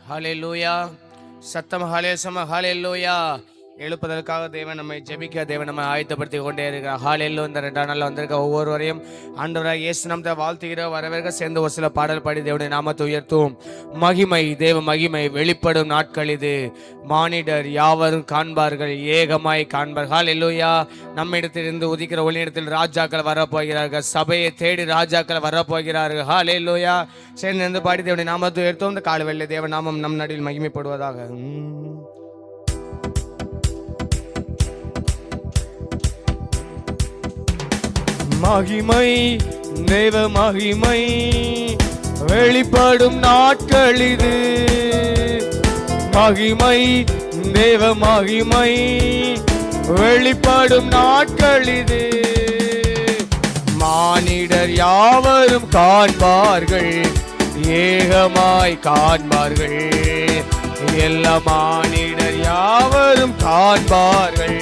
ஹல்லேலூயா. சத்தம் ஹல்லேசம ஹல்லேலூயா. எழுப்பதற்காக தேவன் நம்மை ஜெபிக்க தேவன் நம்மை ஆயத்தப்படுத்தி கொண்டே இருக்கிறார். ஹல்லேலூயா. இந்த 2 நாளில் வந்திருக்க ஒவ்வொருவரையும் ஆண்டவராக இயேசு நாமத்தை வாழ்த்துகிற வரவேற்க சேர்ந்து ஒரு சில பாடல் பாடி தேவனுடைய நாமத்தை உயர்த்தும். மகிமை, தேவ மகிமை வெளிப்படும் நாட்கள் இது. மானிடர் யாவரும் காண்பார்கள், ஏகமாய் காண்பார்கள். ஹல்லேலூயா. நம்மிடத்திலிருந்து உதிக்கிற ஒளியிடத்தில் ராஜாக்கள் வரப்போகிறார்கள். சபையை தேடி ராஜாக்கள் வரப்போகிறார்கள். ஹல்லேலூயா. சேர்ந்து பாடி தேவனுடைய நாமத்தை உயர்த்தும். இந்த காலை வேளையிலே தேவ நாமம் நம் நடுவில் மகிமைப்படுவதாக. மகிமை, தேவ மகிமை வெளிப்படும் நாட்கள் இது. மகிமை, தேவ மகிமை வெளிப்படும் நாட்கள் இது. மானிடர் யாவரும் காண்பார்கள், ஏகமாய் காண்பார்கள். எல்லா மானிடர் யாவரும் காண்பார்கள்,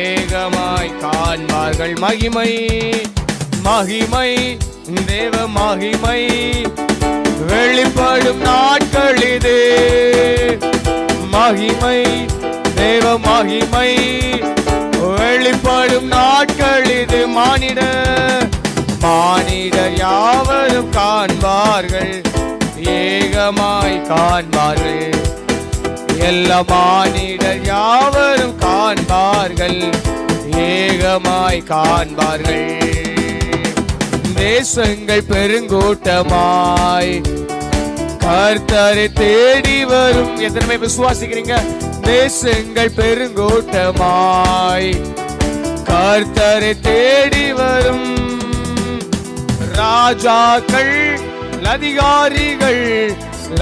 ஏகமாய் காண்பார்கள். மகிமை, மகிமை, தேவ மகிமை வெளிப்படும் நாட்கள் இது. மகிமை, தேவ மகிமை வெளிப்படும் நாட்கள் இது. மானிடர் யாவரும் காண்பார்கள், ஏகமாய் காண்பார்கள். எல்லா மானிடர் யாவரும் காண்பார்கள், ஏகமாய் காண்பார்கள். தேசங்கள் பெருங்கூட்டமாய் கர்த்தரை தேடி வரும். எத்தனை பேர் விசுவாசிக்கிறீங்க? தேசங்கள் பெருங்கூட்டமாய் கர்த்தரை தேடி வரும். ராஜாக்கள் அதிகாரிகள்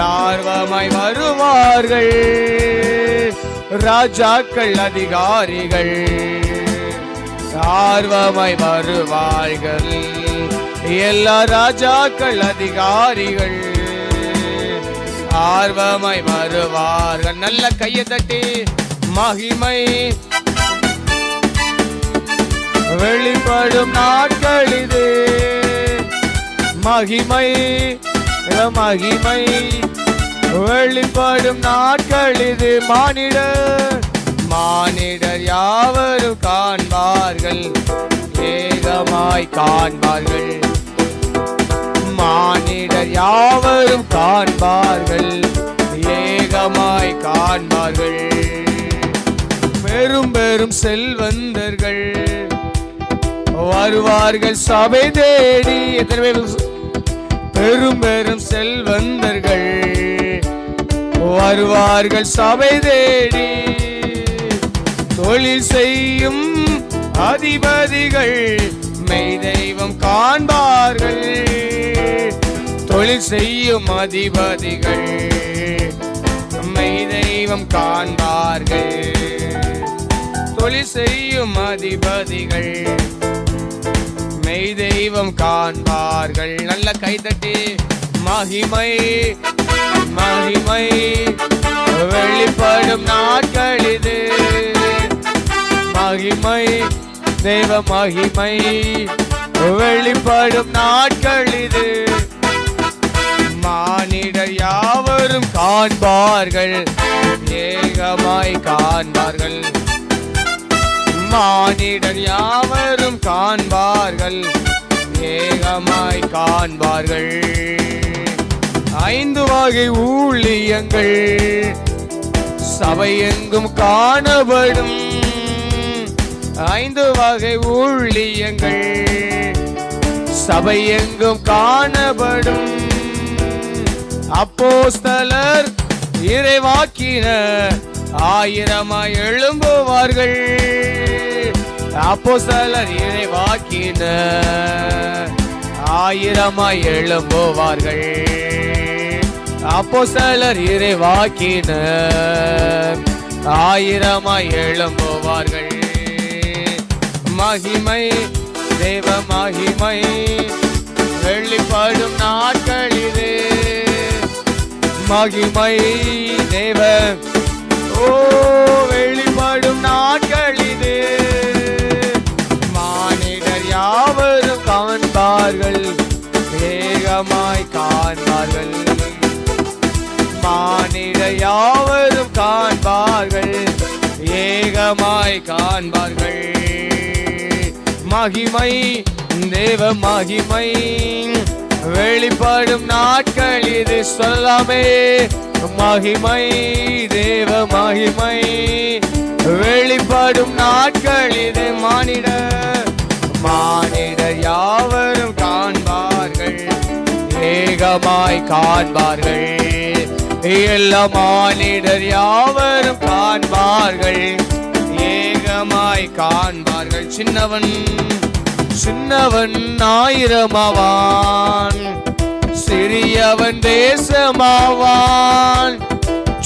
ஆர்வமாய் வருவார்கள். ராஜாக்கள் அதிகாரிகள் ஆர்வமாய் வருவார்கள். எல்லா ராஜாக்கள் அதிகாரிகள் ஆர்வமாய் வருவார்கள். நல்ல கையை தட்டி மகிமை வெளிப்படும் நாட்கள் இது. மகிமை, மகிமை வெளிப்படும் நாட்கள் இது. மானிடர் யாவரும் காண்பார்கள், ஏகமாய் காண்பார்கள். மானிடர் யாவரும் காண்பார்கள், ஏகமாய் காண்பார்கள். பெரும் பெரும் செல்வந்தர்கள் வருவார்கள் சபை தேடி. எத்தனை பேர்? பெரும் பெரும் செல்வந்தர்கள் வருவார்கள் சபை தேடி. தொழில் செய்யும் அதிபதிகள் மெய் தெய்வம் காண்பார்கள். தொழில் செய்யும் அதிபதிகள் மெய் தெய்வம் காண்பார்கள். தொழில் செய்யும் அதிபதிகள் மெய் தெய்வம் காண்பார்கள். நல்ல கைதட்டி மகிமை, மகிமை வெளிப்படும் நாட்கள் இது. மகிமை, தேவ மகிமை வெளிப்படும் நாட்கள் இது. மானிடர் யாவரும் காண்பார்கள், ஏகமாய் காண்பார்கள். மானிடர் யாவரும் காண்பார்கள், ஏகமாய் காண்பார்கள். 5 வகை ஊழியங்கள் சபை எங்கும் காணப்படும். 5 வகை ஊழியங்கள் சபை எங்கும் காணப்படும். அப்போஸ்தலர் இறைவாக்கினர் ஆயிரமாய் எழும்புவார்கள். அப்போஸ்தலர் இறைவாக்கினர் ஆயிரமாய் எழும்புவார்கள். அப்போஸ்தலர் இறைவாக்கினர் ஆயிரமாய் எழும்புவார்கள். மகிமை, தேவ மகிமை வெளிப்படும் நாட்கள் இது. மகிமை, தேவ வெளிப்படும் நாட்கள் இது. மானிடர் யாவரும் காண்பார்கள், ஏகமாய் காண்பார்கள். மானிட யாவரும் காண்பார்கள், ஏகமாய் காண்பார்கள். மகிமை தேவ மகிமை வெளிப்படும் நாட்கள் இது. சொல்லாமே, மகிமை தேவ மகிமை வெளிப்படும் நாட்கள் இது. மானிடர் யாவரும் காண்பார்கள், ஏகமாய் காண்பார்கள். எல்லா மானிடர் யாவரும் காண்பார்கள், ஏகமாய் காண்பார்கள். சின்னவன் ஆயிரமாவான், சிறியவன் தேசமாவான்.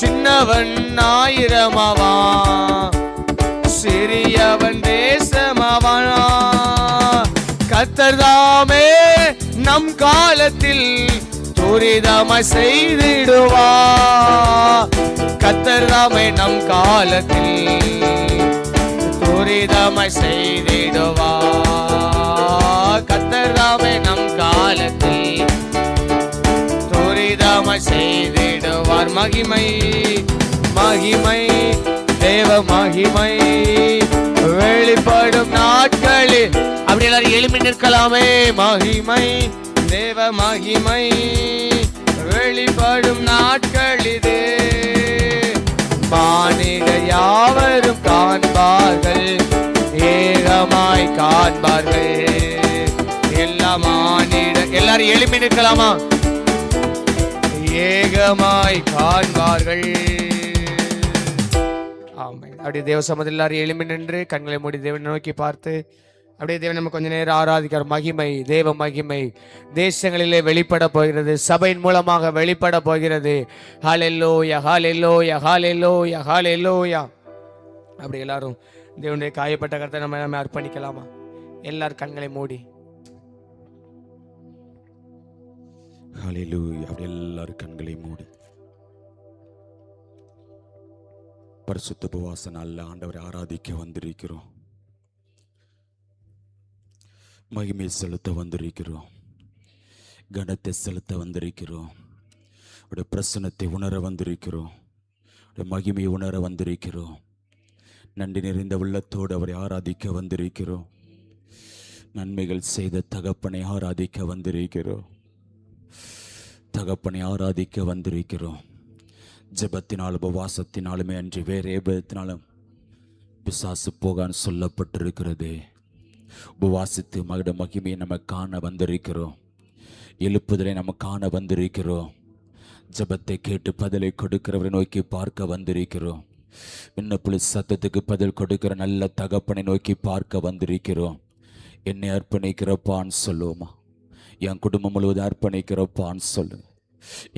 சின்னவன் ஆயிரமாவான், சிறியவன் தேசமாவான். கர்த்தர் தாமே நம் காலத்தில் துரிதமாய் செய்திடுவார். கர்த்தர் தாமே நம் காலத்தில் துரிதமாய் செய்திடுவார். கர்த்தர் தாமே நம் காலத்தில் துரிதமாய் செய்திடுவார். மகிமை மகிமை தேவ மகிமை வெளிப்படும் நாட்களில். அப்படி எல்லாரும் எழுப்பி நிற்கலாமே. மகிமை தேவ மகிமை வெளிப்படும் நாட்கள் இது. மானிட யாவரும் காண்பார்கள், ஏகமாய் காண்பார்கள். எல்லா மானிட எல்லாரும் எழுப்பி நிற்கலாமா? ஏகமாய் காண்பார்கள். ஆமென். அப்படியே தேவ சமூகத்தில் எல்லாரும் எழுப்பி நின்று கண்களை மூடி தேவனை நோக்கி பார்த்து அப்படியே தேவன் நம்ம கொஞ்ச நேரம் ஆராதிக்கிற மகிமை தேவ மகிமை தேசங்களிலே வெளிப்பட போகிறது, சபையின் மூலமாக வெளிப்பட போகிறது. ஹல்லேலூயா ஹல்லேலூயா ஹல்லேலூயா ஹல்லேலூயா. அப்படி எல்லாரும் தேவனுடைய காயப்பட்ட கருத்தை நம்ம அர்ப்பணிக்கலாமா? எல்லாரும் கண்களை மூடி. ஹல்லேலூயா. அப்படி எல்லாரும் கண்களை மூடி பரிசுத்த உபவாச நாளில் ஆண்டவரை ஆராதிக்க வந்திருக்கிறோம். மகிமை செலுத்த வந்திருக்கிறோம், கனத்தை செலுத்த வந்திருக்கிறோம், உடைய பிரசன்னத்தை உணர வந்திருக்கிறோம், உடைய மகிமையை உணர வந்திருக்கிறோம். நன்றி நிறைந்த உள்ளத்தோடு அவரை ஆராதிக்க வந்திருக்கிறோம். நன்மைகள் செய்த தகப்பனை ஆராதிக்க வந்திருக்கிறோம். தகப்பனை ஆராதிக்க வந்திருக்கிறோம். ஜெபத்தினால் உபவாசத்தினாலுமே அன்றி வேறு ஏபத்தினாலும் பிசாசு போகான்னு சொல்லப்பட்டிருக்கிறது. உபவாசித்து மகிட மகிமையை நம்ம காண வந்திருக்கிறோம். எழுப்புதலை நம்ம காண வந்திருக்கிறோம். ஜெபத்தை கேட்டு பதிலை கொடுக்கிறவரை நோக்கி பார்க்க வந்திருக்கிறோம். விண்ணப்ப சத்தத்துக்கு பதில் கொடுக்கிற நல்ல தகப்பனை நோக்கி பார்க்க வந்திருக்கிறோம். என்னை அர்ப்பணிக்கிறப்பான்னு சொல்லுவோமா? என் குடும்பம் முழுவதும் அர்ப்பணிக்கிறப்பான்னு சொல்லுங்க.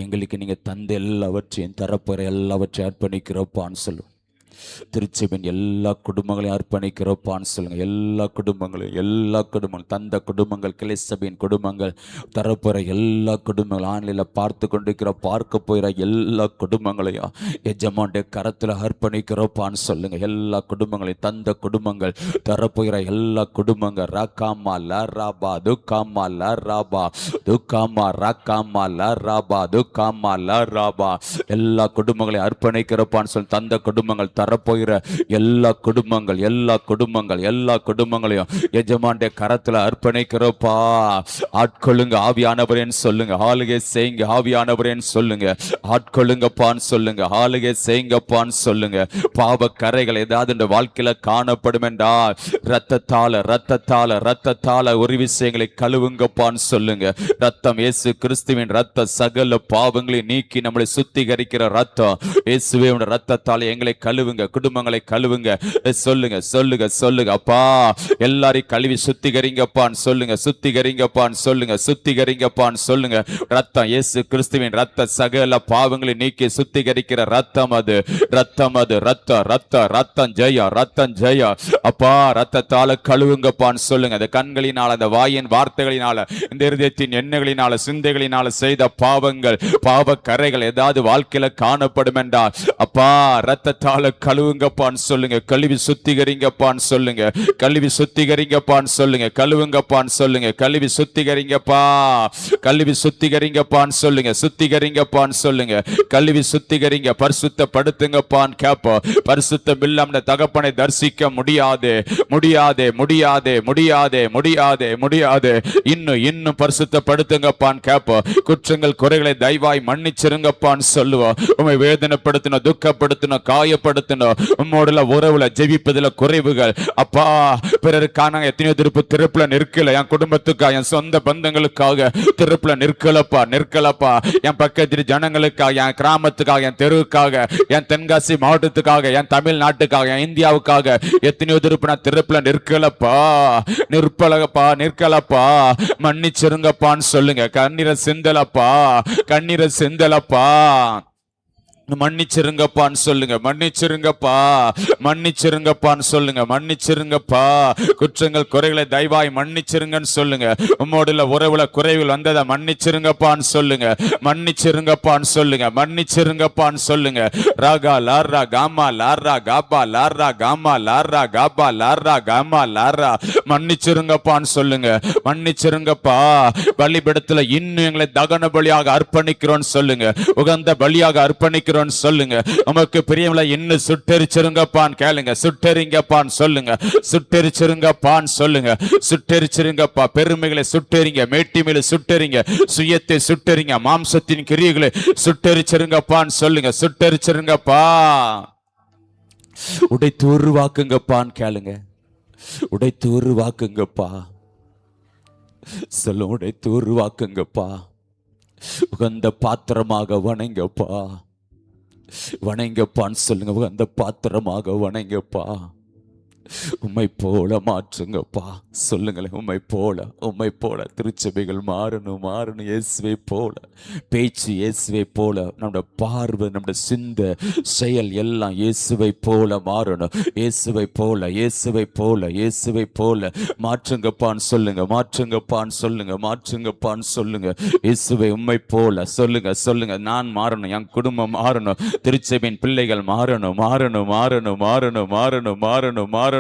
எங்களுக்கு நீங்கள் தந்த எல்லாவற்றையும் தரப்போகிற எல்லாவற்றையும் அர்ப்பணிக்கிறப்பான்னு சொல்லுவோம். திருச்சபையின் எல்லா குடும்பங்களையும் அர்ப்பணிக்கிறப்பான்னு சொல்லுங்க. எல்லா குடும்பங்களும் தந்த குடும்பங்கள், கிளை சபையின் குடும்பங்கள், தரப்போகிற எல்லா குடும்பங்கள், ஆன்லைனில் பார்த்து கொண்டிருக்கிற பார்க்க போகிற எல்லா குடும்பங்களையும் எஜமானுடைய கரத்தில் அர்ப்பணிக்கிறப்பான்னு சொல்லுங்க. எல்லா குடும்பங்களையும் தந்த குடும்பங்கள், தரப்போகிற எல்லா குடும்பங்கள், ராக்காமா லராபா துக்காமா லராபா துக்காமா ராக்காமா லராபா துக்காமா லராபா எல்லா குடும்பங்களையும் அர்ப்பணிக்கிறப்பான்னு சொல்லி தந்த குடும்பங்கள், தரப்போகிற எல்லா குடும்பங்களையும் எஜமானுடைய கரத்துல அர்ப்பணிக்கிறப்பா. ஆட்கொள்ளுங்க ஆவியானவரேன்னு சொல்லுங்க. ஆளுகை செய்யுங்க ஆவியானவரேன்னு சொல்லுங்க. ஆட்கொள்ளுங்கப்பான்னு சொல்லுங்க. ஆளுகை செய்யுங்கப்பான்னு சொல்லுங்க. பாவ கரைகள் ஏதாவது இந்த வாழ்க்கையில காணப்படும் என்றால் ரத்தத்தால ஒரு விஷயங்களை கழுவுங்கப்பான்னு சொல்லுங்க. ரத்தம் இயேசு கிறிஸ்துவின் ரத்தம் சகல பாவங்களை நீக்கி நம்மளை சுத்திகரிக்கிற ரத்தம். இயேசுவே ரத்தத்தால் எங்களை கழுவுங்க, குடும்பங்களை கழுவுங்க. சொல்லுங்க சொல்லுங்க சொல்லுங்க. அப்பா எல்லாரையும் கழுவி சுத்திகரிங்கப்பான்னு சொல்லுங்க. சுத்திகரிங்கப்பான்னு சொல்லுங்க. சுத்திகரிங்கப்பான்னு சொல்லுங்க. ரத்தம் இயேசு கிறிஸ்துவின் ரத்த சகல பாவங்களை நீக்கி சுத்திகரிக்கிற ரத்தம் அது. ரத்தம் அது. ரத்தம் ஜெயம், ரத்தம் ஜெயம். அப்பா ரத்தத்தால கழுவுங்கப்பான்னு சொல்லுங்க. அந்த கண்களினால, அந்த வாயின் வார்த்தைகளினால, இந்த இருதயத்தின் எண்ணங்களினால, சிந்தைகளினால செய்த பாவங்கள், பாவ கரைகள் ஏதாவது வாழ்க்கையில காணப்படும் என்றால் அப்பா ரத்தத்தால கழுவுங்கப்பான்னு சொல்லுங்க. கழுவி சுத்திகரிங்கப்பான்னு சொல்லுங்க. கழுவி சுத்திகரிங்கப்பான்னு சொல்லுங்க. கழுவுங்கப்பான்னு சொல்லுங்க. கழுவி சுத்திகரிங்கப்பா. கழுவி சுத்திகரிங்கப்பான்னு சொல்லுங்க. சுத்திகரிங்கப்பான்னு சொல்லுங்க. கழுவி சுத்திகரிங்க. பரிசுத்தப்படுத்துங்கப்பான்னு கேப்போம். பரிசுத்தம் இல்லாம தகப்பனை தரிசிக்க முடியாது, முடியாது, முடியாது, முடியாது, முடியாது, முடியாது. இன்னும் பரிசுத்தப்படுத்துங்கப்பான்னு கேப்போம். குற்றங்கள் குறைகளை தயவாய் மன்னிச்சிருங்கப்பான்னு சொல்லுவோம். உம்மை வேதனைப்படுத்தணும், துக்கப்படுத்தணும், காயப்படுத்தணும். உம்மோடுல உறவுல ஜெபிப்பதுல குறைவுகள் அப்பா, பிறருக்கான எத்தனையோ திருப்புல நிற்கல. என் குடும்பத்துக்காக, என் சொந்த பந்தங்களுக்காக திருப்புல நிற்கலப்பா, நிற்கலப்பா. என் பக்கத்து ஜனங்களுக்காக, என் கிராமத்துக்காக, என் தெருவுக்காக, என் தென்காசி மாவட்டத்துக்காக, என் தமிழ்நாட்டுக்காக, என் இந்தியாவுக்காக எத்தனையோ திருப்புல நிற்கலப்பா, நிற்பலப்பா, நிற்கலப்பா. மன்னிச்சிருங்கப்பான்னு சொல்லுங்க. கண்ணீரை சிந்தலப்பா, கண்ணீரை சிந்தலப்பா. மன்னிச்சிருங்கப்பான்னு சொல்லுங்க. மன்னிச்சிருங்கப்பா, மன்னிச்சிருங்கப்பான்னு சொல்லுங்க. மன்னிச்சிருங்கப்பா. குற்றங்கள் குறைகளை தயவாய் மன்னிச்சிருங்கன்னு சொல்லுங்க. உம்மோடுல உறவுல குறைவில் வந்ததை மன்னிச்சிருங்கப்பான்னு சொல்லுங்க. மன்னிச்சிருங்கப்பான்னு சொல்லுங்க. மன்னிச்சிருங்கப்பான்னு சொல்லுங்க. ராகா லாரா காமா லாரா காபா லாரா காமா லாரா காபா லாரா காமா லாரா. மன்னிச்சிருங்கப்பான்னு சொல்லுங்க. மன்னிச்சிருங்கப்பா. பலிபீடத்துல இன்னும் எங்களை தகன பலியாக அர்ப்பணிக்கிறோன்னு சொல்லுங்க. உகந்த பலியாக அர்ப்பணிக்கிறோம் சொல்லுங்க. உமக்கு பிரியமில்லை இன்னும் சுட்டெரிச்சிருங்கப்பான்னு கேளுங்க. சுட்டெரிங்கப்பான்னு சொல்லுங்க. சுட்டெரிச்சிருங்கப்பான்னு சொல்லுங்க. சுட்டெரிச்சிருங்கப்பா. பெருமைகளை சுட்டெரிங்க, மேட்டிமையில சுட்டெரிங்க, சுயத்தை சுட்டெரிங்க, மாம்சத்தின் கிரியைகளை சுட்டெரிச்சிருங்கப்பான்னு சொல்லுங்க. சுட்டெரிச்சிருங்கப்பா. உடைத்து உருவாக்குங்கப்பான்னு கேளுங்க. உடைத்து உருவாக்குங்கப்பா. சொல்ல உடைத்து உருவாக்குங்கப்பா. உகந்த பாத்திரமாக வணங்கப்பா, வணங்கப்பான்னு சொல்லுங்க. அந்த பாத்திரமாக வணங்கப்பா. உம்மை போல மாற்றுங்கப்பா சொல்லுங்களேன். உம்மை போல, உம்மை போல திருச்சபைகள் மாறணும், மாறணும். இயேசுவை போல பேச்சு, இயேசுவை போல நம்முடைய பார்வை, நம்முடைய சிந்தை, செயல் எல்லாம் இயேசுவை போல மாறணும். இயேசுவை போல, இயேசுவை போல, இயேசுவை போல மாற்றுங்கப்பான்னு சொல்லுங்க. மாற்றுங்கப்பான்னு சொல்லுங்க. மாற்றுங்கப்பான்னு சொல்லுங்க. இயேசுவை உம்மை போல சொல்லுங்க. சொல்லுங்க. நான் மாறணும், என் குடும்பம் மாறணும், திருச்சபையின் பிள்ளைகள் மாறணும், மாறணும், மாறணும், மாறணும், மாறணும், மாறணும், மாறணும்.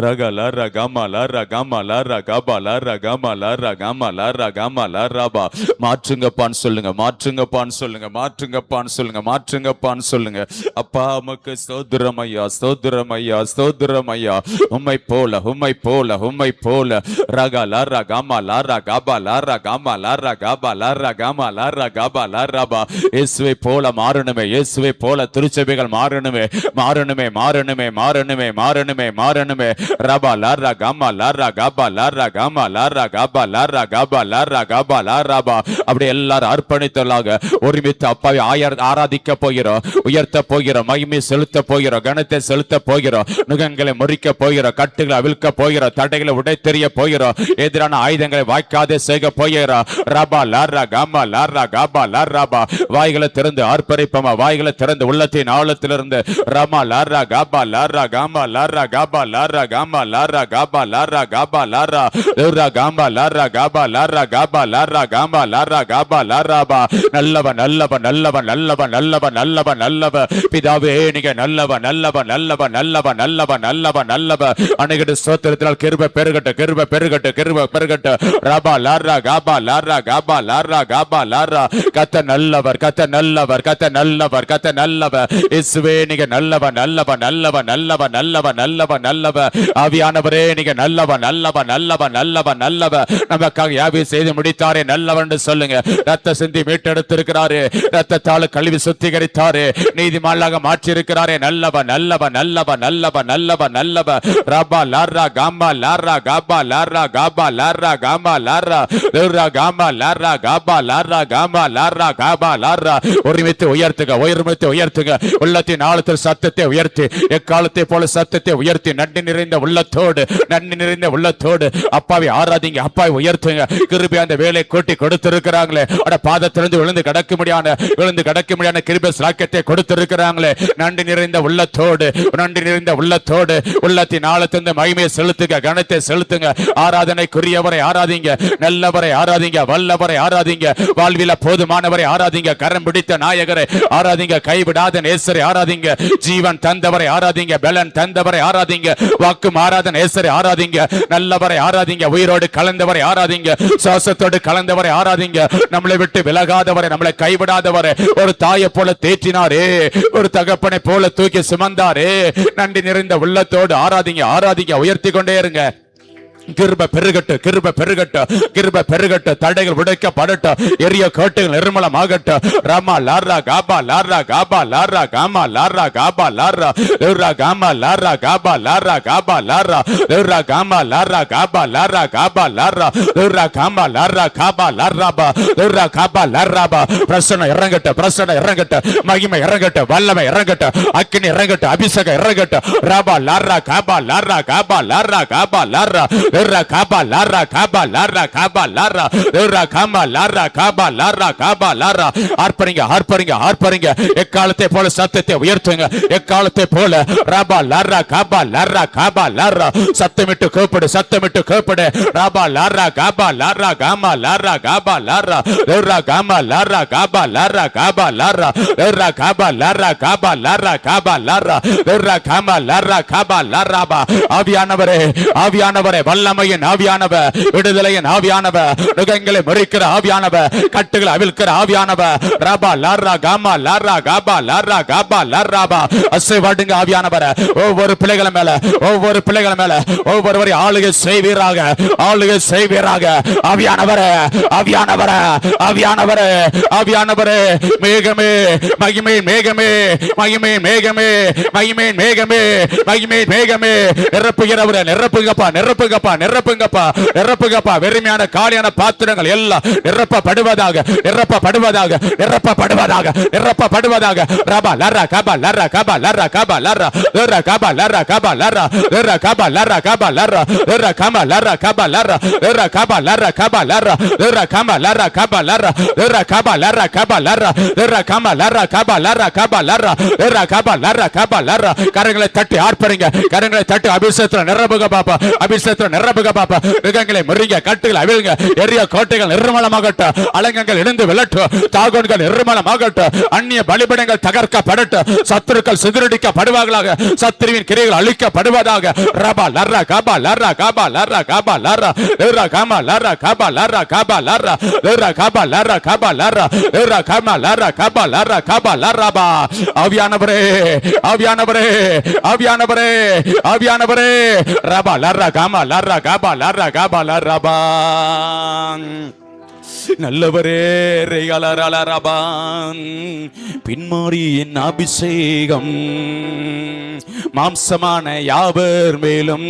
ரக லாரா காமா லாரா காமா லாரா காபா லாரா காமா லாரா காமா லாரா காமா லாராபா. மாற்றுங்கப்பான்னு சொல்லுங்க. மாற்றுங்கப்பான்னு சொல்லுங்க. மாற்றுங்கப்பான்னு சொல்லுங்க. மாற்றுங்கப்பான்னு சொல்லுங்க. அப்பா உமக்கு ஸ்தோத்திரம் ஐயா, ஸ்தோத்திரம் ஐயா, ஸ்தோத்திரம் ஐயா. உம்மை போல, உம்மை போல, உம்மை போல. ரக லாரா காமா லாரா காபா லாரா காமா லாரா காபா லாரா காமா லாரா காபா லாராபா. இயேசுவை போல மாறணுமே, இயேசுவை போல திருச்சபைகள் மாறணுமே, மாறணுமே, மாறணுமே, மாறணுமே, மாறணுமே, மாறணுமே. ரபா லாரா காமா லாரா காபா லாரா காமா லாரா காபா லாரா காபா லாரா காபா லாராபா. அப்படி எல்லாரும் அர்ப்பணித்தலாக ஒருமித்து அப்பாவை ஆராதிக்க போகிறோம், உயர்த்த போகிறோம், மகிமை செலுத்த போகிறோம், கணத்தை செலுத்த போகிறோம், நுகங்களை முறிக்க போகிறோம், கட்டுகளை அவிழ்க்க போகிறோம், தடைகளை உடைத்தெறிய போகிறோம், எதிரான ஆயுதங்களை வாய்க்காதே செய்ய போகிறோம். ரபா லாரா காமா லாரா காபா லாராபா. வாய்களை திறந்து ஆர்ப்பரிப்போமா. வாய்களை திறந்து உள்ளத்தின் ஆழத்திலிருந்து ரமா லாரா காபா லாரா காமா லாரா காபா லாரா காமா லாரா காபா லாரா காபா லாரா லூரா காமா லாரா காபா லாரா காபா லாரா காமா லாரா காபா லாராபா. நல்லவன், நல்லவன், நல்லவன், நல்லவன், நல்லவன், நல்லவன், நல்லவன். பிதாவே நீங்க நல்லவன், நல்லவன், நல்லவன், நல்லவன், நல்லவன், நல்லவன், நல்லவன். அனைத்து ஸ்தோத்திரத்தினால் கிருபை பெருகட்டும், கிருபை பெருகட்டும், கிருபை பெருகட்டும். ரபா லாரா காபா லாரா காபா லாரா காபா லாரா. கத்த நல்லவர், கத்த நல்லவர், கத்த நல்லவர், கத்த நல்லவர். இயேசுவே நீங்க நல்லவன், நல்லவன், நல்லவன், நல்லவன், நல்லவன், நல்லவன், நல்லவன். ஆவியானவரே நீங்க நல்லவன், நல்லவன், நல்லவன், நல்லவன், நல்லவன். நமக்காக யாவை செய்து முடித்தாரே நல்லவன் என்று சொல்லுங்க. ரத்த சிந்தி மீட்டெடுத்திருக்கிறாரு, ரத்தத்தால் கழுவி சுத்திகரித்தாரு, நீதிமானாக மாற்றி இருக்கிறாரே நல்லவன், நல்லவன், நல்லவன், நல்லவன், நல்லவன், நல்லவன். ரபா லாரா காமா லாரா காபா லாரா காபா லாரா காமா லாரா லூரா காமா லாரா காபா லாரா காமா லாரா காபா லாரா. ஒருமித்து உயர்த்துக, ஒருமித்து உயர்த்துக. உள்ளத்தின் ஆழத்தில் சத்தத்தை உயர்த்தி, எக்காலத்தை போல சத்தத்தை உயர்த்தி நன்றி நிறைந்த உள்ளத்தோடு, நன்றி நிறைந்த உள்ளத்தோடு அப்பாவை ஆராதிங்க, அப்பாவை உயர்த்துங்க. கிருபை அந்த வேலை கூட்டி கொடுத்திருக்கிறாங்களே, அட பாதத்திலிருந்து விழுந்து கிடக்க முடியாத கிருபை சாக்கியத்தை கொடுத்திருக்கிறாங்களே, நன்றி நிறைந்த உள்ளத்தோடு, நன்றி நிறைந்த உள்ளத்தோடு உள்ளத்தின் ஆழத்திலிருந்து மகிமையை செலுத்துங்க, கனத்தை செலுத்துங்க. ஆராதனைக்குரியவரை ஆராதிங்க, நல்லவரை ஆராதிங்க, வல்லவரை ஆராதிங்க, வாழ்வில போதுமானவரை ஆராதிங்க, கரம் பிடித்த நாயகரை ஆராதிங்க, கைவிடாத நேசரை ஆராதிங்க, ஜீவன் தந்தவரை ஆராதிங்க, பலன் தந்தவரை ஆராதிங்க, வாக்கு மாறாத நேசரை ஆராதிங்க, நல்லவரை ஆராதிங்க, உயிரோடு கலந்தவரை ஆராதிங்க, சுவாசத்தோடு கலந்தவரை ஆராதிங்க, நம்மளை விட்டு விலகாதவரை, நம்மளை கைவிடாதவரை, ஒரு தாயை போல தேற்றினாரே, ஒரு தகப்பனை போல தூக்கி சுமந்தாரே, நன்றி நிறைந்த உள்ளத்தோடு ஆராதிங்க, ஆராதிங்க, உயர்த்தி கொண்டே இருங்க. கிருபை பெருகட்டு, கிருபை பெருகட்டு, கிருபை பெருகட்டு, தடைகள் உடைக்கப்படட்டும், எரிய கோட்டைகள் நிர்மலமாகட்டும். ராமா லாரா காபா லாரா காபா லாரா காமா லாரா காபா லாரா லுரா காமா லாரா காபா லாரா காபா லாரா லுரா காமா லாரா காபா லாரா காபா லாரா லுரா காமா லாரா காபா லாராபா லுரா காபா லாராபா. பிரசன்னம் இறங்கட்டும், பிரசன்னம் இறங்கட்டும், மகிமை இறங்கட்டும், வல்லமை இறங்கட்டும், அக்கினி இறங்கட்டும், அபிஷேகம் இறங்கட்டும். ராபா லாரா காபா லாரா காபா லாரா காபா லாரா லுரா காபா லாரா காபா லாரா காபா லாரா லுரா காமா லாரா காபா லாரா காபா லாரா. ஆர்ப்பரிங்க, ஆர்ப்பரிங்க, ஆர்ப்பரிங்க, எக்காலத்தை போல சத்தத்தை உயர்த்துங்க, எக்காலத்தை போல. ராபா லாரா காபா லாரா காபா லாரா. சத்தமிட்டு கூப்பிடு, சத்தமிட்டு கூப்பிடு. ராபா லாரா காபா லாரா காமா லாரா காபா லாரா லுரா காமா லாரா காபா லாரா காபா லாரா லுரா காபா லாரா காபா லாரா காபா லாரா லுரா காமா லாரா காபா லாராபா. ஆவியானவரே, ஆவியானவரே, வல்லமையின் ஆவியானவர், விடுதலையின் ஆவியானவர், நுகங்களை முறிக்கிற ஆவியானவர், கட்டுகளை அவிழ்க்கிற ஆவியானவர். ராபா லாரா காமா லாரா காபா லாரா காபா லாராபா. அசைவாடுங்க ஆவியானவர, ஒவ்வொரு பிள்ளைகள் மேல, ஒவ்வொரு பிள்ளைகள் மேல, ஒவ்வொருவரை ஆளுகை செய்வீராக, ஆளுகை செய்வீராக. ஆவியானவரே, ஆவியானவரே, ஆவியானவரே, ஆவியானவரே, மேகமே, மகிமை மேகமே, மகிமை மேகமே, மகிமை மேகமே, மகிமை மேகமே, நிரப்புகிறவரே, நிரப்புங்கப்பா, நிரப்புங்கப்பா, நிரப்புங்கப்பா, நிரப்புங்கப்பா. வெறுமையான காலியான பாத்திரங்கள் எல்லாம் நிரப்பப்படுவதாக, நிரப்பப்படுவதாக, நிரப்பப்படுவதாக, நிரப்பப்படுவதாக. ரபா லரா கபா லரா கபா லரா கபா லரா லரா கபா லரா கபா லரா லரா கபா லரா கபா லரா லரா கபா லரா கபா லரா லரா கபா லரா கபா லரா லரா கபா லரா கபா லரா லரா கபா லரா கபா லரா லரா கபா லரா கபா லரா கபா லரா லரா கபா லரா கபா லரா. கரங்களை தட்டி ஆர்ப்பரிங்க, கரங்களை தட்டி அபிஷேகத்துல நிரப்புங்க பாப்பா, அபிஷேகத்துல நிரப்புங்க பாப்பா. மிருகங்களை முறிங்க, கட்டுகளை அவிழ்ங்க, எரிய கோட்டைகள் நிர்மலமாகட்டும், அலங்கங்கள் இணைந்து விளட்டும், தாகோன்கள் நிர்மலமாகட்டும், அந்நிய பலிபடங்கள் தகர்க்கப்படட்டும், சத்துருக்கள் சிதறடிக்கப்படுவார்களாக, சத்துருவின் கிரைகள் அழிக்கப்படுவதாக. ரபா லரா காபா லரா காபா லரா காபா லரா லரா காமா லரா காபா லரா காபா லரா லரா காபா லரா காபா லரா லரா காமா லரா காபா லரா காபா லராபா. ஆவியானவரே, ஆவியானவரே, ஆவியானவரே, ஆவியானவரே. ரபா லரா காமா லரா காபா லரா காபா லராபா. நல்லவரே, பின்மாரியின் அபிஷேகம் மாம்சமான யாவர் மேலும்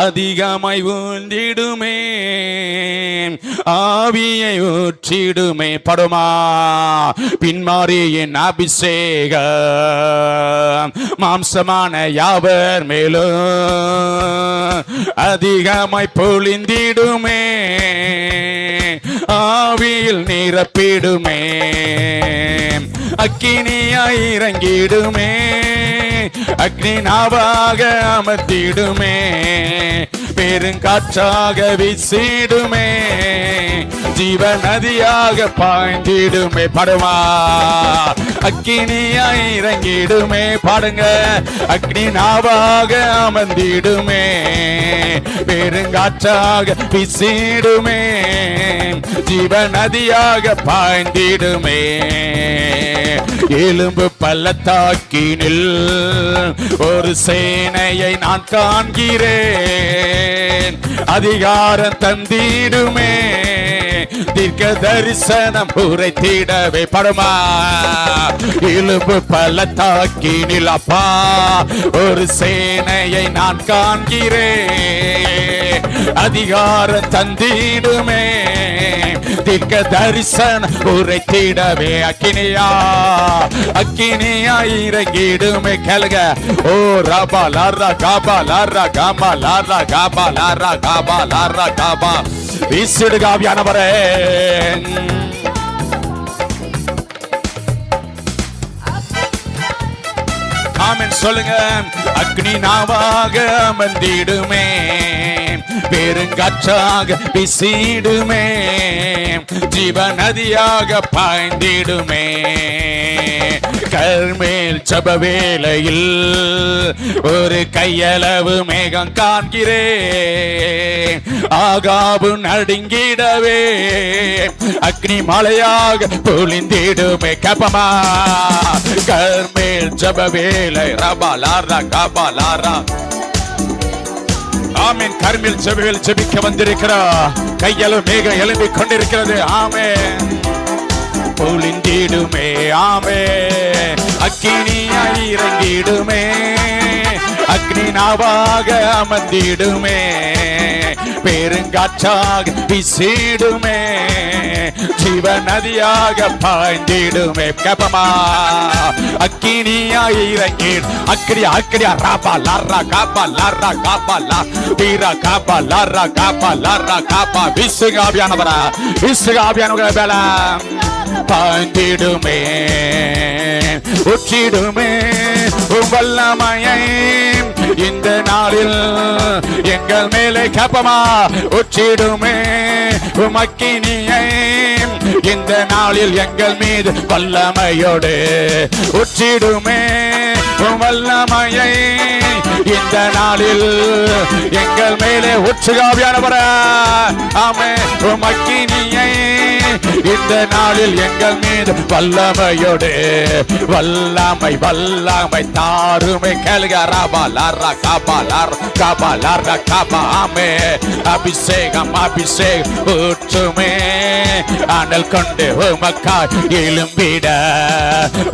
அதிகமாய் ஊந்திடுமே, ஆவியை ஊற்றிடுமே. படுமா பின்மாரியின் அபிஷேகம் மாம்சமான யாவர் மேலும் அதிகமாய் பொழிந்திடுமே, ஆவியில் நிரப்பிடுமே, அக்கினியாய் இறங்கிடுமே, அக்னி நாவாக அமர்த்திடுமே, பெருங்காற்றாக வீசிடுமே, ஜீவ நதியாக பாய்ந்திடுமே. படுமா அக்கினியாய் இறங்கிடுமே. பாடுங்க, அக்னி நாவாக அமர்ந்திடுமே, பெருங்காற்றாக வீசிடுமே, ஜீவ நதியாக பாய்ந்திடுமே. எலும்பு பள்ளத்தாக்கினில் ஒரு சேனையை நான் காண்கிறேன், அதிகாரம் தந்திடுமே, தீர்க்க தரிசனம் உரைத்திடவே. படுமா எலும்பு பள்ளத்தாக்கினில் அப்பா ஒரு சேனையை நான் காண்கிறேன், அதிகாரம் தந்திடுமே, தீர்க்க தரிசனம் உரைத்திடவே அக்கினியா இறங்கிடுமே. கேளுங்க. ஓ ரபா லாரா காபா லாரா காபா லாரா காபா லாரா காபா லாரா காபா. வீசிடுக ஆவியானவரே. ஆமென் சொல்லுங்க. அக்னி நாவாக அமர்ந்திடுமே, பெருங்காற்றாக வீசிடுமே, ஜீவ நதியாக பாய்ந்திடுமே. கர்மேல் ஜப வேளையில் ஒரு கையளவு மேகம் காண்கிறேன். ஆகாபு நடுங்கிடவே அக்னி மலையாக பொழிந்திடுமே. கபமா கர்மேல் ஜப வேளை ரபா லாரா காபா லாரா. ஆமென். கர்மேல் ஜபவேல் ஜபிக்க வந்திருக்கிறார். கையளவு மேகம் எழும்பிக் கொண்டிருக்கிறது. ஆமென். பொழிந்திடுமே. ஆமே. அக்கினியாய் இறங்கிடுமே, அக்னி நாவாக அமர்ந்திடுமே, பெருங்காற்றாக வீசிடுமே, ஜீவ நதியாக பாய்ந்திடுமே. கபமா அக்கினியாய் இறங்கிடு. அக்கினியா ராபா லாரா காபா லாரா காபா லா பீரா காபா லாரா காபா லாரா காபா. விசுகாபியானவரா, விசுகாபியானவர பேல பாய்ந்திடுமே, உச்சிடுமே வல்லமையை இந்த நாளில் எங்கள் மேலே. கபமா உச்சிடுமே மக்கினியை இந்த நாளில் எங்கள் மீது வல்லமையோடு. உச்சிடுமே வல்லமையை இந்த நாளில் எங்கள் மேலே. உற்சாகமானவர ஆமே. மக்கினியை இந்த நாளில் எங்கள் மீது வல்லமையோடு. வல்லமை வல்லமை தாருமே. கேளுங்க. ராபா லாரா காபா லாரா காபா லாரா காபா. ஆமே. அபிஷேகம் அபிஷேகம் ஊற்றுமே. ஆண்டல் கொண்டு உமக்காய் எழும்பிட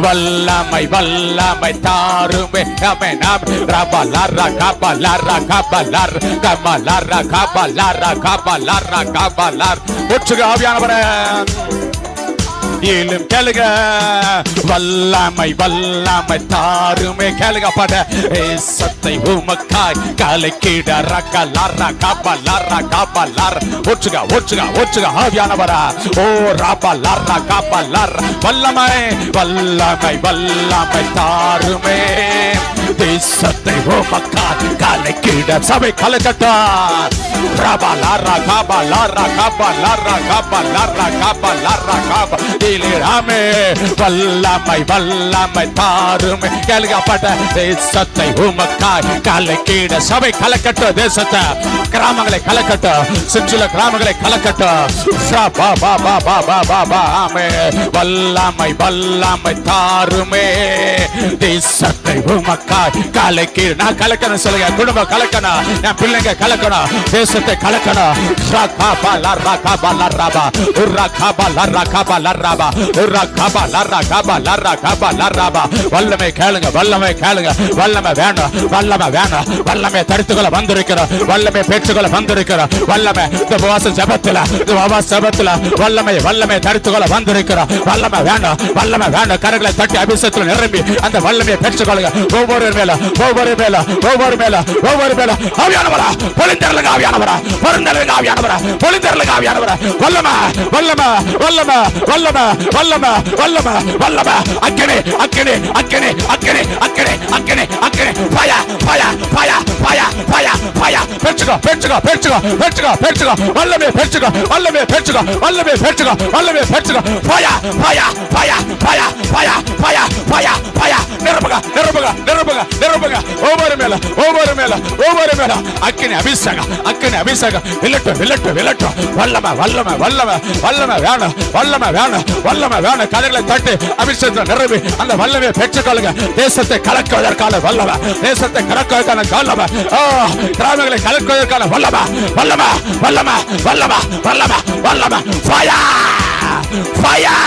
வல்லமை வல்லமை தாருமே. ஆமே. நாம் ராபா லாரா காபா லாரா காபா லாரா காபா லாரா காபா லாரா காபா லாரா காபா லார். ஆவியானவரே இலும் கேளுங்க. வல்லமை வல்லமை தாருமே. கேளுங்க. பட சத்தை உமக்காய் கலக்கிட ரக்க லாரா காபா லாரா காபா லார். ஒச்சுக ஒச்சுக ஒச்சுக ஆவியானவரா. ஓ ராபா லாரா காபா லார். வல்லமை வல்லமை வல்லமை தாருமே. தேசத்தை உமக்காய் கலக்கிட சபை கலக்கட்டா. ராபா லாரா காபா லாரா காபா லாரா காபா லாரா காபா லாரா காபா. ஆமே. வல்லமை வல்லமை தாருமே. கேளுகப்பட்ட தேசத்தை உமக்காய் கலக்கிட சபை கலக்கட்ட. தேசத்தை கிராமங்களை கலக்கட்ட. சுற்றுலா கிராமங்களை கலக்கட்ட. ஆமே. வல்லமை வல்லமை தாருமே. தேசத்தை உமக்காய் கலக்கிட. நான் கலக்கணும் சொல்லுங்க. குடும்பம் கலக்கணும், என் பிள்ளைங்க கலக்கணும், தேசத்தை கலக்கணும். வல்லமை கேளுங்க. வல்லமை கேளுங்க. வல்லமை வேணும். வல்லமை வேணும். வல்லமை தடுத்துக்கொள்ள வந்திருக்கிறோம். வல்லமை பெற்றுக்கொள்ள வந்திருக்கிறோம். வல்லமை இந்த உபவாச ஜெபத்துல வல்லமை வல்லமை தடுத்துக்கொள்ள வந்திருக்கிறோம். வல்லமை வேணும். வல்லமை வேணும். கரங்களை தட்டி அபிஷேகத்தில் நிரம்பி அந்த வல்லமையை பெற்றுக்கொள்ளுங்க. ஒவ்வொரு மேல ஒவ்வொரு மேல ஒவ்வொரு மேல ஒவ்வொரு மேல ஆவியானவரா பொழிந்தருளுங்க. ஆவியானவரா பொழிந்தருளுங்க. ஆவியானவரா பொழிந்தருளுங்க. ஆவியானவரா வல்லமை வல்லமை வல்லமை வல்லமை வல்லமை வல்லமை வல்லமை. அக்கினி அக்கினி அக்கினி அக்கினி அக்கினி அக்கினி அக்கினி. Fire fire fire fire fire fire. பெற்றுக்கோ பெற்றுக்கோ பெற்றுக்கோ பெற்றுக்கோ பெற்றுக்கோ. வல்லமை பெற்றுக்கோ வல்லமை பெற்றுக்கோ வல்லமை பெற்றுக்கோ வல்லமை பெற்றுக்கோ. Fire fire fire fire fire fire fire fire. நிரப்புக நிரப்புக நிரப்புக நிரப்புக. ஒவ்வொரு மேல ஒவ்வொரு மேல ஒவ்வொரு மேல அக்கினி அபிஷேகம் அக்கினி அபிஷேகம். வில்லட்டும் வில்லட்டும் வில்லட்டும். வல்லமை வல்லமை வல்லமை வல்லமை வேணும். வல்லமை வேணும். வல்லமை வேணும். கதைகளை தட்டி அபிஷேகத்தை நிரம்பி அந்த வல்லமையை பெற்றுக்கொள்ளுங்க. தேசத்தை கலக்குவதற்கான வல்லமை, தேசத்தை கலக்குவதற்கான வல்லமை, கிராமங்களை கலக்குவதற்கான வல்லமை வல்லமை வல்லமை வல்லமை வல்லமை வல்லமை. Fire fire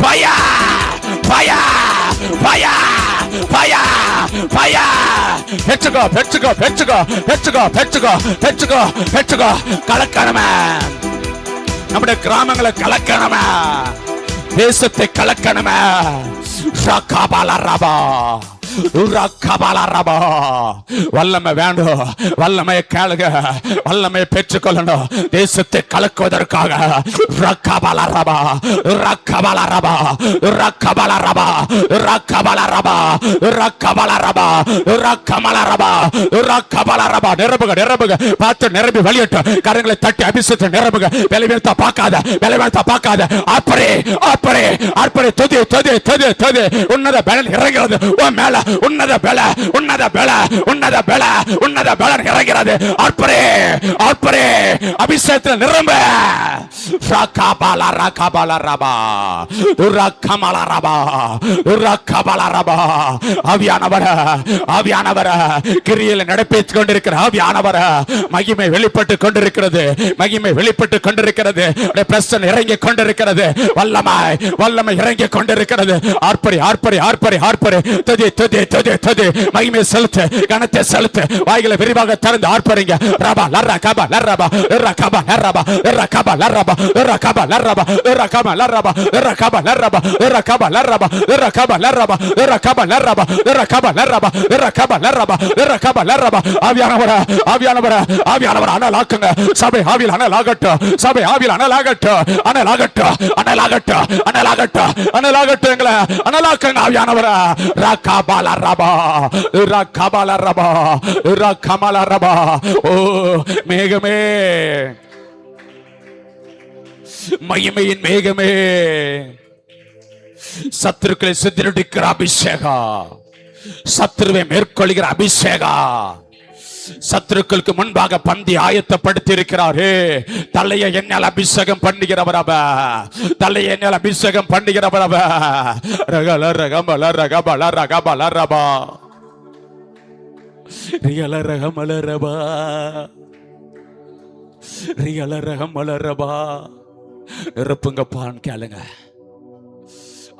fire fire fire fire fire. பெற்றுக்கோ பெற்றுக்கோ பெற்றுக்கோ பெற்றுக்கோ பெற்றுக்கோ பெற்றுக்கோ பெற்றுக்கோ. கலக்கணுமே நம்முடைய கிராமங்களை கலக்கணுமே, தேசத்தை கலக்கணுமே. வல்லமை வேண்டும், வல்லமையை கேளுங்க, வல்லமையை பெற்றுக்கொள்ளணும். தேசத்தை கலக்குவதற்காக நிரம்பி வெளியிட்டு கரங்களை தட்டி அபிஷேகத்தை நிரம்புக. விளைவிழ்த்த பார்க்காத, விளைவிழ்த்த பார்க்காத. ஆப்பரே ஆப்பரே ஆப்பரே தொதி தொதி தொதி தொதி. உன்னத பலன் இறங்குகிறது உன் மேல. உன்னத பல உன்னத பல உன்னத பல உன்னத பலன் இறங்குகிறது. ஆப்பரே ஆப்பரே அபிஷேகத்தில் நிரம்ப. ரகாபால ரகாபால ரபா ரகமல ரபா ரகபால ரபா. ஆவியானவர் ஆவியானவர் கிரியையில் நடப்பித்துக் கொண்டிருக்கிற ஆவியானவர் மகிமை வெளிப்பட்டு கொண்டிருக்கிறது. மகிமை வெளிப்பட்டு கொண்டிருக்கிறது. பிரசன்னம் இறங்கி கொண்டிருக்கிறது. வல்லமை வல்லமை இறங்கி கொண்டிருக்கிறது. ஆர்ப்பரி ஆர்ப்பரி ஆர்ப்பரி ஆர்ப்பரி. துதி துதி துதி துதி. மகிமை செலுத்து, கனத்தை செலுத்து. வாய்களை விரிவாக திறந்து ஆர்ப்பரிங்க. ரபா லர்ரா கபா லர்ரபா ரகபா லர்ரபா ரகபா லர்ரபா ரகபா லர்ரபா ரகபா லர்ரபா ரகபா லர்ரபா ரகபா லர்ரபா ரகபா லர்ரபா ரகபா லர்ரபா ரகபா லர்ரபா ரகபா லர்ரபா ரகபா லர்ரபா. ஆவியானவரே ஆவியானவரே ஆவியானவரே அனலாக்குங்க. சபை ஆவியில் அனலாகட்டும். சபை ஆவியில் அனலாகட்டும். அனலாகட்டும் அனலாகட்டும் அனலாகட்டும் அனலாகட்டும். எங்களை அனலாக்குங்க ஆவியானவரே. ரகபால ரபா ரகபால ரபா ரகமல ரபா. ஓ மேகமே, மகிமையின் மேகமே, சத்துருக்களை சிதறடிக்கிற அபிஷேகா, சத்துருவை மேற்கொள்கிற அபிஷேகா. சத்துருக்களுக்கு முன்பாக பந்தி ஆயத்தப்படுத்தி இருக்கிறாரே. தலையை என்னால் அபிஷேகம் பண்ணுகிறவர் அவ. தலையை என்னால் அபிஷேகம் பண்ணுகிறவர் அவ. ரகல ரகமல ரகபல ரகபல ரபா ரியல ரகமல ரபா ரியல ரகமல ரபா. நிரப்புங்கப்பான்னு கேளுங்க.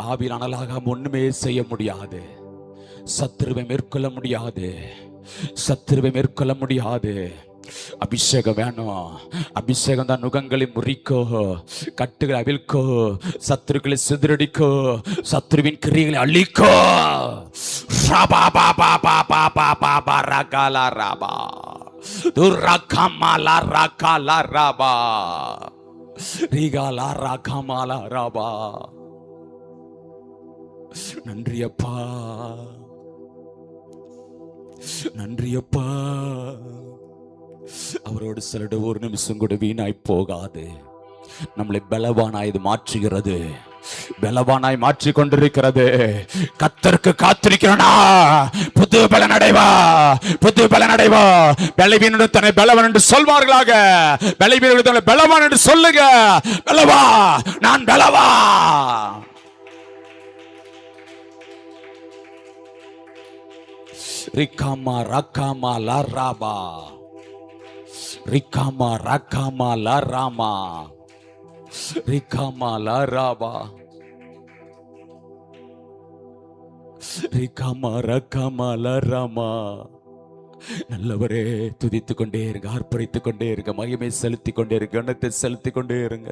ஆவியில் அனலாக ஒண்ணுமே செய்ய முடியாது. சத்துருவை மேற்கொள்ள முடியாது. சத்துருவை மேற்கொள்ள முடியாது. அபிஷேகம் வேணும். அபிஷேகம் தான் நுகங்களை முறிக்கோ, கட்டுகளை அவிழ்க்கோ, சத்துருக்களை சிதறடிக்கோ, சத்துருவின் கிரியைகளை அழிக்கோ. ரபா பா பா பா பா பா பா பா ரகல ரபா துரகமல ரகல ரபா ரிகல ரகமல ரபா. நன்றியப்பா நன்றியப்பா. அவரோடு சிலட ஒரு நிமிஷம் கூட வீணாய் போகாது. நம்மளை பலவானாய் இது மாற்றுகிறது. பலவானாய் மாற்றி கொண்டிருக்கிறது. கர்த்தருக்கு காத்திருக்கிறனா புது பலன் அடைவா, புது பலன் அடைவா. பலவீனனுடன் தன்னை பலவான் என்று சொல்வார்களாக. பலவீனனுடன் தன்னை பலவான் என்று சொல்லுங்க. பலவா, நான் பலவா. ரிகாமா ரகாமா லராபா ரிகாமா ரகாமா லராமா ரிகாமா லராபா ரிகாமா ரகாமா லராமா. நல்லவரே, துதித்துக் கொண்டே இருங்க, ஆர்ப்பரித்துக் கொண்டே இருங்க, மகிமை செலுத்திக் கொண்டே இருங்க, கனத்தை செலுத்திக் கொண்டே இருங்க.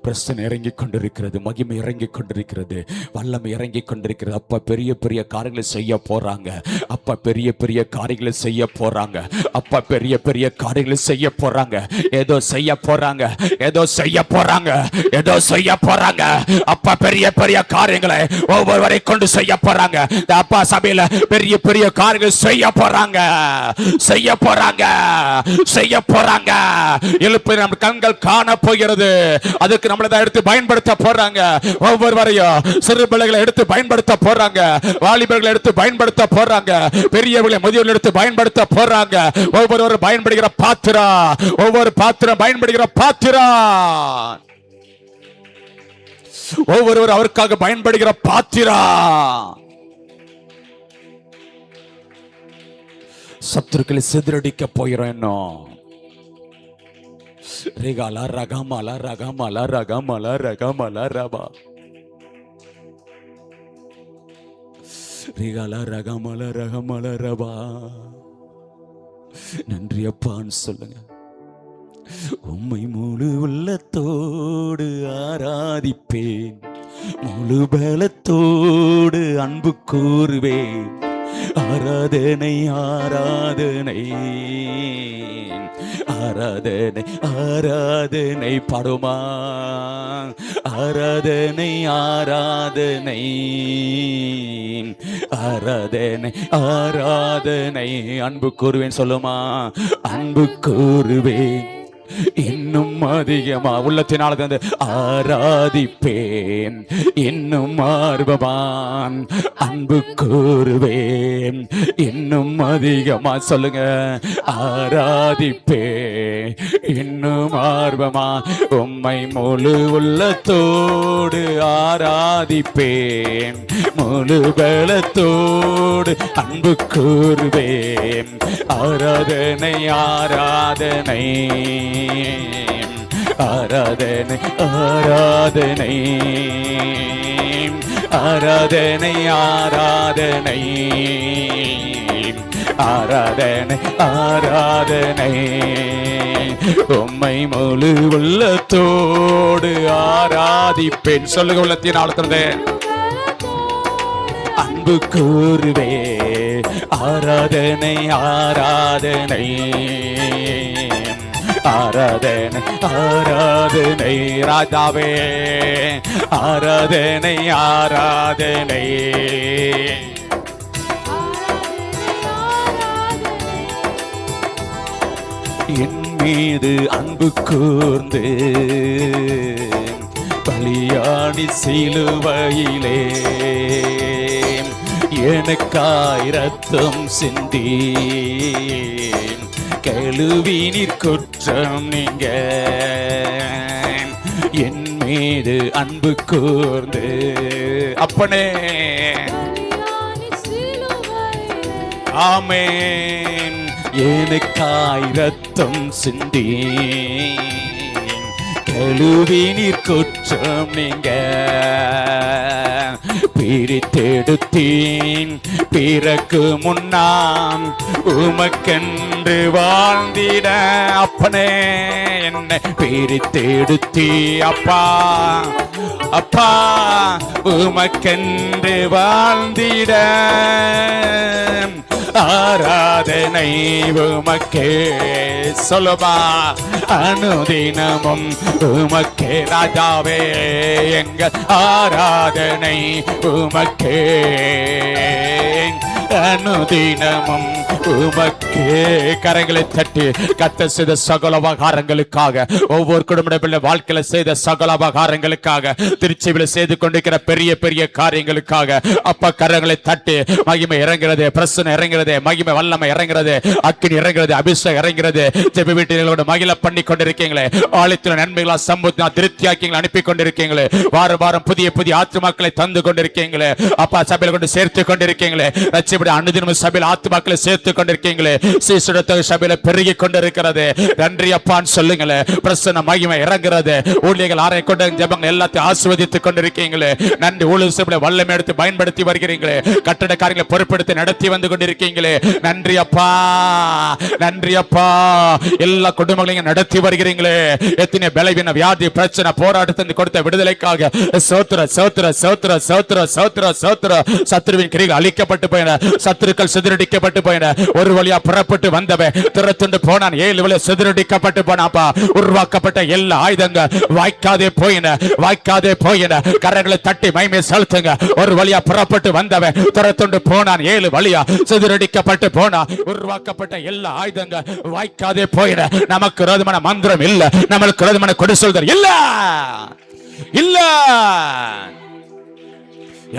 பிரச்சனை இறங்கி கொண்டிருக்கிறது, மகிமை இறங்கி கொண்டிருக்கிறது, வல்லமை இறங்கி கொண்டிருக்கிறது. அப்பா பெரிய பெரிய காரியங்களை செய்ய போறாங்க. அப்பா பெரிய பெரிய காரியங்களை செய்ய போறாங்க. அப்பா பெரிய பெரிய காரியங்களை செய்ய போறாங்க. ஏதோ செய்ய போறாங்க, ஏதோ செய்ய போறாங்க, ஏதோ செய்ய போறாங்க. அப்பா பெரிய பெரிய காரியங்களை ஒவ்வொருவரை கொண்டு செய்ய போறாங்க. அப்பா சபையில பெரிய பெரிய காரியங்களை செய்ய போறாங்க, செய்ய போறாங்க, செய்ய போறாங்க. எழுப்பி நம்ம கண்கள் காண போகிறது. அதுக்கு நம்மளை தான் எடுத்து பயன்படுத்த போறாங்க. ஒவ்வொருவரையும் சிறு பிள்ளைகளை எடுத்து பயன்படுத்த போறாங்க, வாலிபர்களை எடுத்து பயன்படுத்த போறாங்க, பெரியவர்களை முதியோர்களை எடுத்து பயன்படுத்த போறாங்க. ஒவ்வொருவரும் பயன்படுகிற பாத்திரா, ஒவ்வொரு பாத்திரம் பயன்படுகிற பாத்திரா, ஒவ்வொருவர் அவருக்காக பயன்படுகிற பாத்திரா. சத்துருக்களை சிதறடிக்க போகிறோம். இன்னும் ரிகாலா ரகமல ரகமல ரகமல ரகமல ரபா ரிகாலா ரகமல ரகமல ரபா. நன்றி அப்பான்னு சொல்லுங்க. உம்மை முழு உள்ளத்தோடு ஆராதிப்பேன், முழு பலத்தோடு அன்பு கூறுவேன். ஆராதனை ஆராதனை ஆராதனை ஆராதனை பாடுமா, ஆராதனை ஆராதனை ஆராதனை ஆராதனை அன்பு கூறுவேன் சொல்லுமா, அன்பு கூறுவேன் இன்னும் அதிகமா உள்ளத்தினால் வந்து ஆராதிப்பேன், இன்னும் ஆர்வமான் அன்பு கூறுவேன், இன்னும் அதிகமா சொல்லுங்க, ஆராதிப்பேன் இன்னும் ஆர்வமா, உம்மை முழு உள்ளத்தோடு ஆராதிப்பேன், முழு பலத்தோடு அன்பு கூறுவேன். ஆராதனை ஆராதனை ஆராதனை ஆராதனை ஆராதனை ஆராதனை ஆராதனை ஆராதனை உம்மை முழு உள்ளத்தோடு ஆராதிப்பேன். சொல்லுங்க, உள்ளத்தின் ஆழ்த்தது அன்பு கூறுவே. ஆராதனை ஆராதனை ஆராதனை ஆராதனை ராஜாவே, ஆராதனை ஆராதனை என் மீது அன்பு கூர்ந்து பலியாடி சிலுவையிலே எனக்காய் ரத்தம் சிந்தி கழுவினீர் குற்றம் நீங்க என் மீது அன்பு கூர்ந்து. அப்பனே ஆமென், எனக்காய் ரத்தம் சிந்தி கழுவினீர் குற்றம் நீங்க பிரித்தெடுத்தீன் பிறக்கு முன்னாம் உமக்கென்று வாழ்ந்திட. அப்பனே என்னை பிரித்தெடுத்தீ அப்பா அப்பா உமக்கென்று வாழ்ந்திட. ஆராதனை உமக்கே சொல்லுமா, அனுதினமும் உமக்கே ராஜாவே எங்கள் ஆராதனை உமக்கே, அனுதினமும் உமக்கே. கரங்களை தட்டி கர்த்தர் செய்த சகல உபகாரங்களுக்காக, ஒவ்வொரு குடும்ப வாழ்க்கையில செய்த சகல உபகாரங்களுக்காக, திருச்சியில் செய்து கொண்டிருக்கிற பெரிய பெரிய காரியங்களுக்காக அப்பா கரங்களை தட்டி மகிமை இறங்கிறது, பிரசன்னம் இறங்கிறது, மகிமை வல்லமை இறங்கிறது, அக்கினி இறங்கிறது, அபிஷேகம் இறங்கிறது. ஜெப வீட்டினோட மகிழ பண்ணி கொண்டிருக்கீங்களே, ஆலயத்தில் நன்மைகளா சம்பூர்ண திருப்தியாக்கிங்களை அனுப்பி கொண்டிருக்கீங்களே, வாரம் வாரம் புதிய புதிய ஆத்துமாக்களை தந்து கொண்டிருக்கீங்களே, அப்பா சபையில கொண்டு சேர்த்து கொண்டிருக்கீங்களே, ரட்சிப்படி அனுதினமும் சபையில் ஆத்துமாக்களை சேர்த்து கொண்டிருக்கீங்களே, சீசுடத்த சபையில பெருகி கொண்டிருக்கிறது. நன்றி அப்பான்னு சொல்லுங்களே. பிரசன்ன மகிமை இறங்குறது, ஊழியர்கள் ஆரை கொண்டு ஜெபங்கள் எல்லாத்தையும் ஆசீர்வதித்துக் கொண்டிருக்கீங்களே. நன்றி. ஊழியர் சபையில வல்லமை எடுத்து பயன்படுத்தி வருகிறீங்களே, கட்டட காரியங்களை பொறுப்பெடுத்து நடத்தி வந்து கொண்டிருக்கீங்களே. நன்றி அப்பா, நன்றி அப்பா. எல்லா குடும்பங்களையும் நடத்தி வருகிறீங்களே. எத்தனை பலவீன வியாதி பிரச்சனை போராட்டத்தை கொடுத்த விடுதலைக்காக சோத்திர சோத்திர சோத்திர சோத்திர சோத்திர சோத்திர. சத்துருவின் கிரிகள் அழிக்கப்பட்டு போயின, சத்துருக்கள் சிதறடிக்கப்பட்டு போயின. ஒரு வழியா புறப்பட்டு வந்தவன் திறத்துண்டு போனான், 7 வழியா சிதறடிக்கப்பட்டு போனாப்பா. உருவாக்கப்பட்ட எல்லா ஆயுதங்கள் வாய்க்காதே போயின, வாய்க்காதே போயின. கரங்களை தட்டி மகிமை செலுத்துங்க. ஒரு வழியா புறப்பட்டு வந்தவன் திறத்துண்டு போனான், 7 வழியா சிதறடிக்கப்பட்டு போனா. உருவாக்கப்பட்ட எல்லா ஆயுதங்கள் வாய்க்காதே போயின. நமக்கு விரோதமான மந்திரம் இல்ல, நம்மளுக்கு விரோதமான கொடு சொல்தல் இல்ல இல்ல.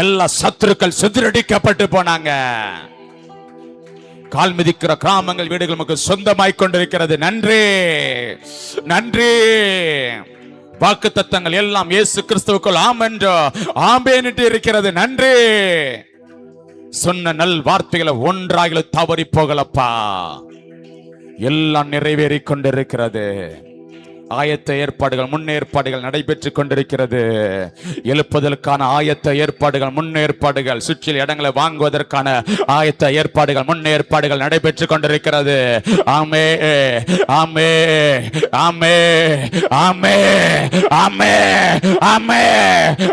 எல்லா சத்துருக்கள் சிதறடிக்கப்பட்டு போனாங்க. கால் மிதிக்கிற கிராமங்கள் வீடுகள் நமக்கு சொந்தமாய் கொண்டிருக்கிறது. நன்றி நன்றி. வாக்கு தத்தங்கள் எல்லாம் இயேசு கிறிஸ்துவுக்குள் ஆம் என்று ஆமென் என்று இருக்கிறது. நன்றி. சொன்ன நல் வார்த்தைகளை ஒன்றாக தவறி போகலப்பா, எல்லாம் நிறைவேறி கொண்டிருக்கிறது. ஆயத்த ஏற்பாடுகள் முன்னேற்பாடுகள் நடைபெற்று கொண்டிருக்கிறது. எழுப்புதலுக்கான ஆயத்த ஏற்பாடுகள் முன்னேற்பாடுகள், சுற்றில் இடங்களை வாங்குவதற்கான ஆயத்த ஏற்பாடுகள் முன்னேற்பாடுகள் நடைபெற்று கொண்டிருக்கிறது. ஆமே ஆமே ஆமே ஆமே ஆமே ஆமே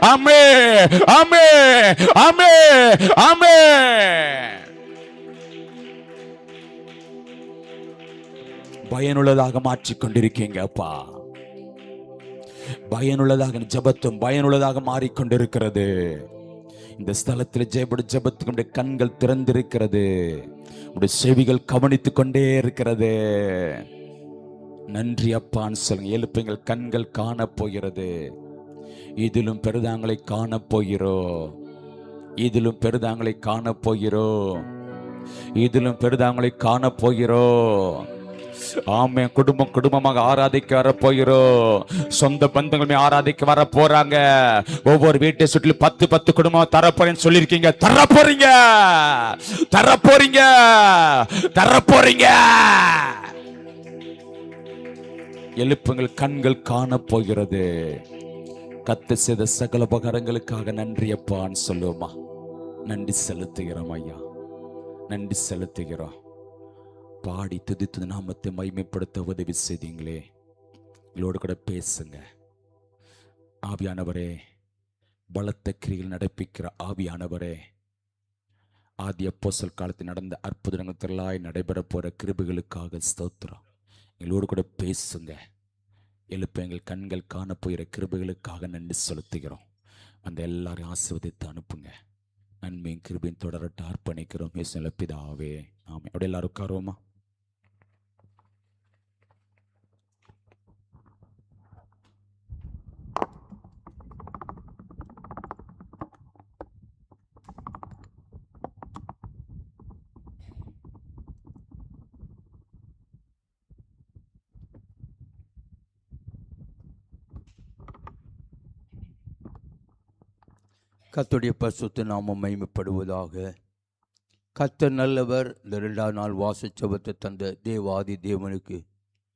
ஆமே ஆமே ஆமே ஆமே. பயனுள்ளதாக மாற்றிக் கொண்டிருக்கீங்க அப்பா. பயனுள்ளதாக ஜெபத்தும் பயனுள்ளதாக மாறிக்கொண்டிருக்கிறது. இந்த ஸ்தலத்தில் ஜெபத்துக்கு நம்முடைய கண்கள் திறந்திருக்கிறது, நம்முடைய செவிகள் கவனித்துக் கொண்டே இருக்கிறது. நன்றி அப்பான்னு சொல்லுங்க. எழுப்புங்கள், கண்கள் காண போகிறது. இதிலும் பெரிதாங்களை காண போகிறோம், இதிலும் பெரிதாங்களை காண போகிறோம், இதிலும் பெரிதாங்களை காண போகிறோம். ஆமே. குடும்பமாக ஆராதிக்க வர போகிறோம். சொந்த பந்தங்களுமே ஆராதிக்க வர போறாங்க. ஒவ்வொரு வீட்டை சுற்றி 10 குடும்பம் தரப்போறேன்னு சொல்லிருக்கீங்க. தரப்போறீங்க தரப்போறீங்க தரப்போறீங்க. எழுப்புங்கள், கண்கள் காண போகிறது. கத்த செய்த சகல உபகாரங்களுக்காக நன்றி அப்பான்னு சொல்லுவோமா. நன்றி செலுத்துகிறோம் ஐயா, நன்றி செலுத்துகிறோம். பாடி துதித்து நாமத்தை மகிமைப்படுத்த உதவி செய்தீங்களே. எங்களோடு கூட பேசுங்க ஆவியானவரே. பலத்த கிரியில் நடப்பிக்கிற ஆவியானவரே, ஆதி அப்போஸ்தலர் காலத்தில் நடந்த அற்புதங்கள் திரளாய் நடைபெற போற கிருபைகளுக்காக ஸ்தோத்திரம். எங்களோடு கூட பேசுங்க. எழுப்ப எங்கள் கண்கள் காண போகிற கிருபைகளுக்காக நன்றி செலுத்துகிறோம். அந்த எல்லாரையும் ஆசீர்வதித்து அனுப்புங்க. நன்மையும் கிருபையும் தொடரட்டு அர்ப்பணிக்கிறோம் இயேசுவின் பிதாவே, ஆமென். அப்படியே எல்லாரும் உட்காருவோமா. கர்த்தருடைய பரிசுத்த நாமம் மகிமைப்படுவதாக. கர்த்தர் நல்லவர். இந்த 2ஆம் நாள் வாச ஜெபத்தை தந்த தேவாதி தேவனுக்கு